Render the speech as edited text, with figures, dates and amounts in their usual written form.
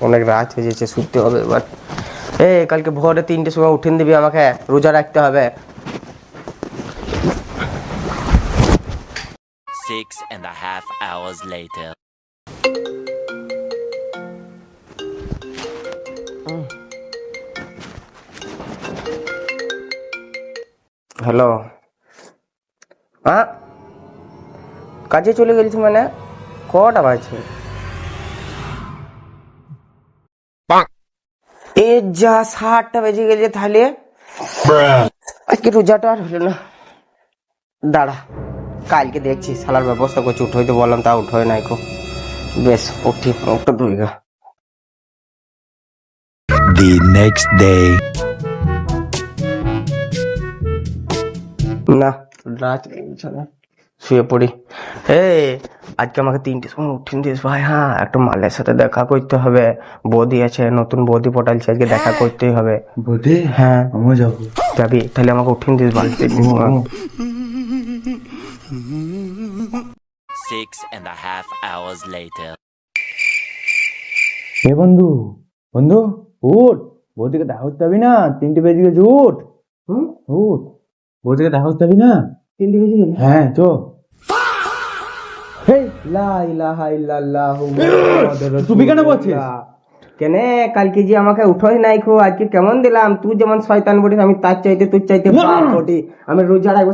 অনেক রাত হয়ে যাচ্ছে, শুতে হবে এবার। কালকে ভোরে 3টের সময় উঠিন দিবি আমাকে, রোজা রাখতে হবে। 6.5 hours later. হ্যালো, হ্যাঁ কাজে চলে গেছি মানে কটা বাজছে? এ যা 7টা বেজে গেছে, তাহলে আজকে রোজাটা আর হলো না। দাঁড়া, কালকে দেখছি সালার ব্যবস্থা করছি। উঠোইতে বললাম তা উঠোয় নাই কো। বেশ উঠি, মুখটা ধুই গা। The next day. না, রাত হয়েছে না, শুয়ে পড়ি। আজকে আমাকে 3টের সময় উঠিন দিস ভাই। হ্যাঁ, একটা মালের সাথে দেখা করতে হবে। বৌদি আছে, নতুন বৌদি পটালছে, আজকে দেখা করতেই হবে। বৌদি? হ্যাঁ, আমিও যাবো। যাবি? তাহলে আমাকে উঠিন দিস বাড়িতে। 6.5 hours later. এ বন্ধু, বন্ধু উঠ, বৌদিকে দেখা করতে যাবি না? 3টে বেজে গেছে, উঠ। উঠ, বৌদিকে দেখা করতে যাবি না? 3টে বেজে গেছে? হ্যাঁ চো। হেই, লা ইলাহা ইল্লাল্লাহু মুহাম্মাদুর রাসূলুল্লাহ। তুমি কেন বলছিস? কেনে কালকে যে আমাকে উঠোই নাই খো, আজকে কেমন দিলাম? তুই যেমন শয়তান বটিস, আমি তার চাইতে তুই চাইতে বাপ বটি। আমি রোজা রাখবো।